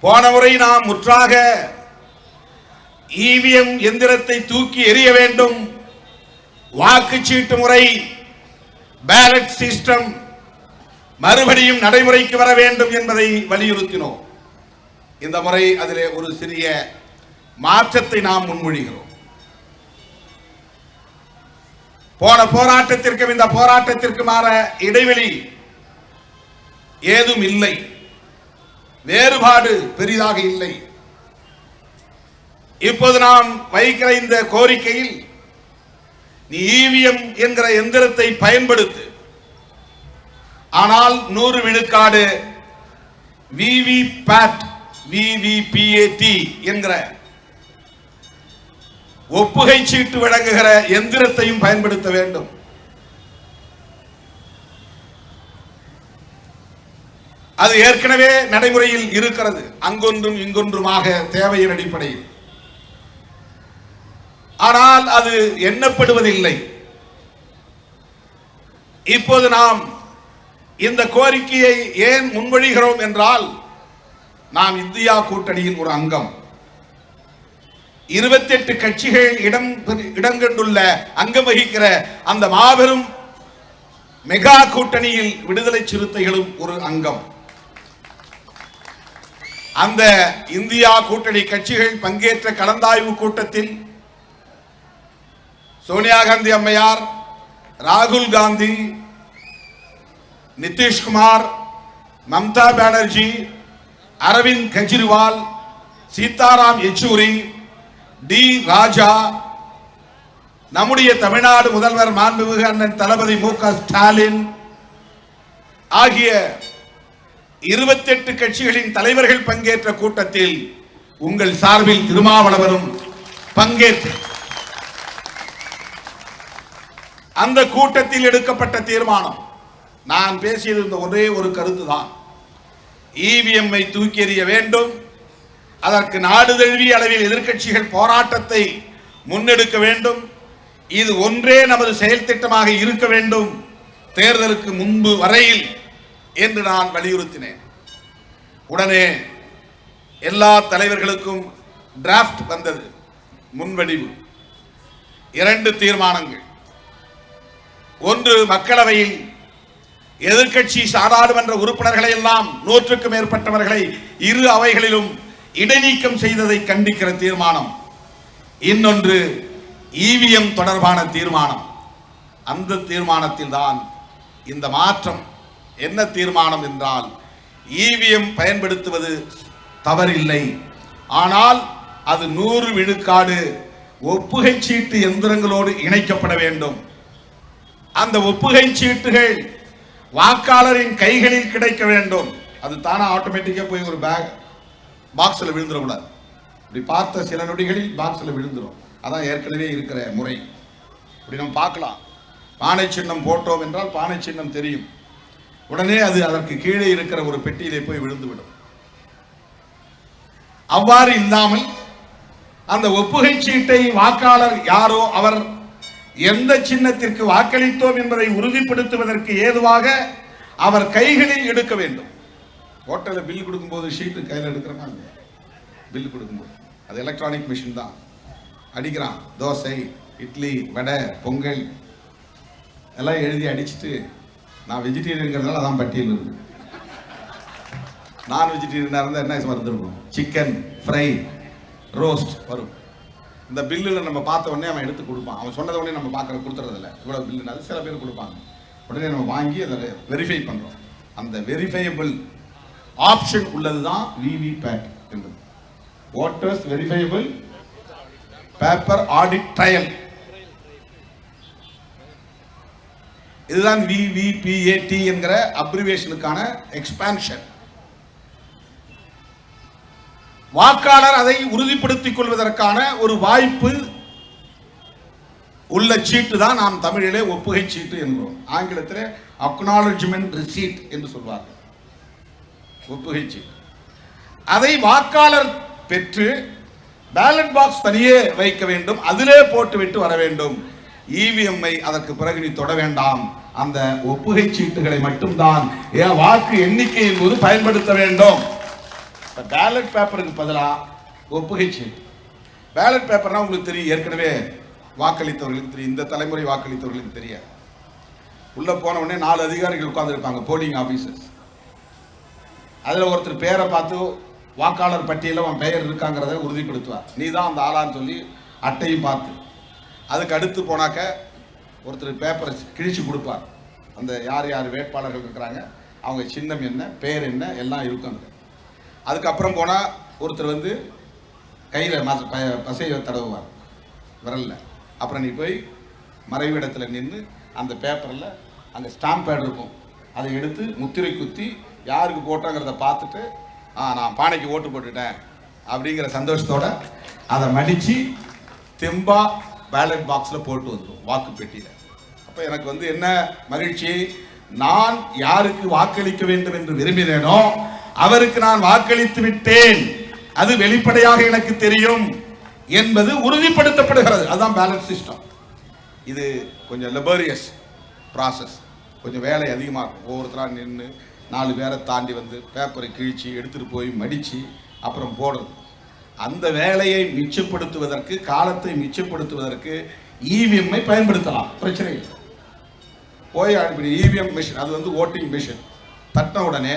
போன முறை நாம் முற்றாக இவிஎம் எந்திரத்தை தூக்கி எறிய வேண்டும், வாக்குச்சீட்டு முறை பேலட் சிஸ்டம் மறுபடியும் நடைமுறைக்கு வர வேண்டும் என்பதை வலியுறுத்தினோம். இந்த முறை அதிலே ஒரு சிறிய மாற்றத்தை நாம் முன்மொழிகிறோம். போன போராட்டத்திற்கும் இந்த போராட்டத்திற்குமான இடைவெளி ஏதும் இல்லை, வேறுபாடு பெரிதாக இல்லை. இப்போது நாம் வைக்கிற இந்த கோரிக்கையில் நீ இவிஎம் என்கிற எந்திரத்தை பயன்படுத்து, ஆனால் 100 விழுக்காடு விவிபேட் என்கிற ஒப்புகை சீட்டு வழங்குகிற எந்திரத்தையும் பயன்படுத்த வேண்டும். அது ஏற்கனவே நடைமுறையில் இருக்கிறது, அங்கொன்றும் இங்கொன்றுமாக தேவையின் அடிப்படையில். ஆனால் அது எண்ணப்படுவதில்லை. இப்போது நாம் இந்த கோரிக்கையை ஏன் முன்மொழிகிறோம் என்றால், நாம் இந்தியா கூட்டணியின் ஒரு அங்கம். 28 கட்சிகள் இடம் கண்டுள்ள அங்கம் வகிக்கிற அந்த மாபெரும் மெகா கூட்டணியில் விடுதலை சிறுத்தைகளும் ஒரு அங்கம். அந்த இந்தியா கூட்டணி கட்சிகள் பங்கேற்ற கலந்தாய்வு கூட்டத்தில் சோனியா காந்தி அம்மையார், ராகுல் காந்தி, நிதிஷ்குமார், மம்தா பானர்ஜி, அரவிந்த் கெஜ்ரிவால், சீதாராம் யெச்சூரி, டி ராஜா, நம்முடைய தமிழ்நாடு முதல்வர் மாண்புமிகு அண்ணன் தளபதி மு.க. ஸ்டாலின் ஆகிய 28 கட்சிகளின் தலைவர்கள் பங்கேற்ற கூட்டத்தில் உங்கள் சார்பில் திருமாவளவனும் பங்கேற்று அந்த கூட்டத்தில் எடுக்கப்பட்ட தீர்மானம், நான் பேசியது இந்த ஒரே ஒரு கருத்து தான். இவிஎம்ஐ தூக்கி எறிய வேண்டும், அதற்கு நாடு தழுவிய அளவில் எதிர்க்கட்சிகள் போராட்டத்தை முன்னெடுக்க வேண்டும், இது ஒன்றே நமது செயல் திட்டமாக இருக்க வேண்டும் தேர்தலுக்கு முன்பு வரையில் என்று நான் வலியுறுத்தினேன். உடனே எல்லா தலைவர்களுக்கும் டிராஃப்ட் வந்தது, முன்வடிவு. 2 தீர்மானங்கள். ஒன்று, மக்களவையில் எதிர்க்கட்சி நாடாளுமன்ற உறுப்பினர்களை எல்லாம் 100க்கும் மேற்பட்டவர்களை 2 அவைகளிலும் இடைநீக்கம் செய்ததை கண்டிக்கிற தீர்மானம். இன்னொன்று இவிஎம் தொடர்பான தீர்மானம். அந்த தீர்மானத்தில் தான் இந்த மாற்றம். என்ன தீர்மானம் என்றால், இவிஎம் பயன்படுத்துவது தவறில்லை, ஆனால் அது 100 விழுக்காடு ஒப்புகை சீட்டு எந்திரங்களோடு இணைக்கப்பட வேண்டும். அந்த ஒப்புகை சீட்டுகள் வாக்காளரின் கைகளில் கிடைக்க வேண்டும். அது தானே ஆட்டோமேட்டிக்கா போய் ஒரு பாக்ஸ்ல விழுந்துடக்கூடாது. இப்படி பார்த்த சில நொடிகளில் பாக்ஸ்ல விழுந்துடும். அதான் ஏற்கனவே இருக்கிற முறை. இப்படி நம்ம பார்க்கலாம். பானை சின்னம் போட்டோம் என்றால் பானை சின்னம் தெரியும், உடனே அது அதற்கு கீழே இருக்கிற ஒரு பெட்டியிலே போய் விழுந்துவிடும். அவ்வாறு இல்லாமல் அந்த ஒப்புகை சீட்டை வாக்காளர் யாரோ அவர் எந்த சின்னத்திற்கு வாக்களித்தோம் என்பதை உறுதிப்படுத்துவதற்கு ஏதுவாக அவர் கைகளில் எடுக்க வேண்டும். ஹோட்டலில் பில் கொடுக்கும்போது ஷீட்டு கையில் எடுக்கிறோமா? பில் கொடுக்கும்போது அது எலக்ட்ரானிக் மிஷின் தான். அடிக்கிறான், தோசை, இட்லி, வடை, பொங்கல் எல்லாம் எழுதி அடிச்சுட்டு, நான் வெஜிடேரியன்கிறதால அதான் பட்டியல் இருக்கு. நான் வெஜிடேரியனாக இருந்தால் என்ன மறந்துருக்கும், சிக்கன் ஃப்ரை, ரோஸ்ட் வரும். இந்த பில்லில் நம்ம பார்த்த உடனே அவன் எடுத்து கொடுப்பான். அவன் சொன்னதை உடனே நம்ம கொடுத்துறதில்ல. இவ்வளோ பில்லுனாலும் சில பேர் கொடுப்பாங்க. உடனே நம்ம வாங்கி அதை வெரிஃபை பண்ணுறோம். அந்த வெரிஃபையபிள் ஆப்ஷன் உள்ளது தான் விவிபேட் என்பது, voters verifiable paper audit trail. இதுதான் விவிபிஏடி என்கிற அப்ரிவேஷனுக்கான எக்ஸ்பான்ஷன். வாக்காளர் அதை உறுதிப்படுத்திக் கொள்வதற்கான ஒரு வாய்ப்பு உள்ள சீட்டு தான் நாம் தமிழிலே ஒப்புகை சீட்டு என்கிறோம். ஆங்கிலத்தில் அக்னாலஜ்மெண்ட் ரிசீட் என்று சொல்வார்கள். ஒப்புகை சீட்டு அதை வாக்காளர் பெற்று பேலட் பாக்ஸ் தனியே வைக்க வேண்டும், அதிலே போட்டுவிட்டு வர வேண்டும். இவிஎம்ஐ அதற்கு பிறகு நீ தொட வேண்டாம், அந்த ஒப்புகை சீட்டுகளை மட்டும்தான் வாக்கு எண்ணிக்கையின் போது பயன்படுத்த வேண்டும். பேலட் பேப்பருக்கு பதிலாக ஒப்புகை சீட்டு. பேலட் பேப்பர்னா உங்களுக்கு தெரியும், ஏற்கனவே வாக்களித்தவர்களுக்கு தெரியும், இந்த தலைமுறை வாக்களித்தவர்களுக்கு தெரியாது. உள்ள போன உடனே 4 அதிகாரிகள் உட்கார்ந்துருப்பாங்க, போலிங் ஆபீசர்ஸ். அதில் ஒருத்தர் பேரை பார்த்து வாக்காளர் பட்டியலில் அவன் பெயர் இருக்காங்கிறத உறுதிப்படுத்துவார். நீ தான் அந்த ஆளான்னு சொல்லி அட்டையும் பார்த்து, அதுக்கு அடுத்து போனாக்க ஒருத்தர் பேப்பரை கிழிச்சு கொடுப்பார். அந்த யார் யார் வேட்பாளர்கள் இருக்கிறாங்க, அவங்க சின்னம் என்ன, பேர் என்ன, எல்லாம் இருக்கும். அதுக்கப்புறம் போனால் ஒருத்தர் வந்து கையில் பசையை தடவுவார் விரலில். அப்புறம் நீ போய் மறைவிடத்தில் நின்று அந்த பேப்பரில் அங்கே ஸ்டாம்ப் பேட் இருக்கும், அதை எடுத்து முத்திரை குத்தி யாருக்கு போட்டோங்கிறத பார்த்துட்டு நான் பானைக்கு ஓட்டு போட்டுட்டேன் அப்படிங்கிற சந்தோஷத்தோட அதை மடித்து தெம்பா பேலட் பாக்ஸில் போட்டு வந்துடும் வாக்கு பெட்டியில். அப்போ எனக்கு வந்து என்ன மகிழ்ச்சி, நான் யாருக்கு வாக்களிக்க வேண்டும் என்று விரும்பினேனோ அவருக்கு நான் வாக்களித்து விட்டேன், அது வெளிப்படையாக எனக்கு தெரியும் என்பது உறுதிப்படுத்தப்படுகிறது. அதுதான் பேலட் சிஸ்டம். இது கொஞ்சம் லெபோரியஸ் ப்ராசஸ், கொஞ்சம் வேலை அதிகமாக இருக்கும். ஒவ்வொருத்தராக நின்று 4 பேரை தாண்டி வந்து பேப்பரை கிழிச்சு எடுத்துகிட்டு போய் மடித்து அப்புறம் போடுறது. அந்த வேலையை மிச்சப்படுத்துவதற்கு, காலத்தை மிச்சப்படுத்துவதற்கு இவிஎம்ஐ பயன்படுத்தலாம், பிரச்சனை இல்லை. போய் அப்படி இவிஎம் மிஷின், அது வந்து ஓட்டிங் மிஷின், தட்டின உடனே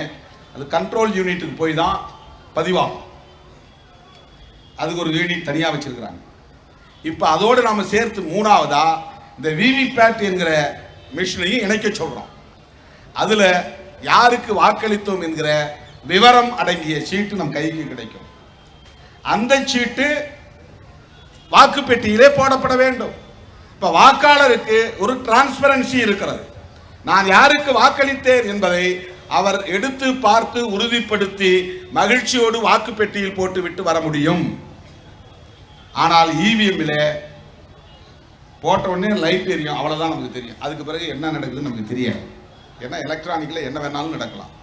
அது கண்ட்ரோல் யூனிட்டுக்கு போய் தான் பதிவாகும். அதுக்கு ஒரு யூனிட் தனியாக வச்சிருக்கிறாங்க. இப்போ அதோடு நாம் சேர்த்து 3ஆவதா இந்த விவிபேட் என்கிற மிஷினையும் இணைக்க சொல்கிறோம். அதில் யாருக்கு வாக்களித்தோம் என்கிற விவரம் அடங்கிய சீட்டு நம் கைக்கு கிடைக்கும். அந்த சீட்டு வாக்குப்பெட்டியிலே போடப்பட வேண்டும். இப்போ வாக்காளருக்கு ஒரு டிரான்ஸ்பரன்சி இருக்கிறது. நான் யாருக்கு வாக்களித்தேன் என்பதை அவர் எடுத்து பார்த்து உறுதிப்படுத்தி மகிழ்ச்சியோடு வாக்குப்பெட்டியில் போட்டுவிட்டு வர முடியும். ஆனால் இவிஎம்மில் போட்ட உடனே லைட் எரியும், அவ்வளோதான் நமக்கு தெரியும். அதுக்கு பிறகு என்ன நடக்குதுன்னு நமக்கு தெரியாது. ஏன்னா எலக்ட்ரானிக்கில் என்ன வேணாலும் நடக்கலாம்.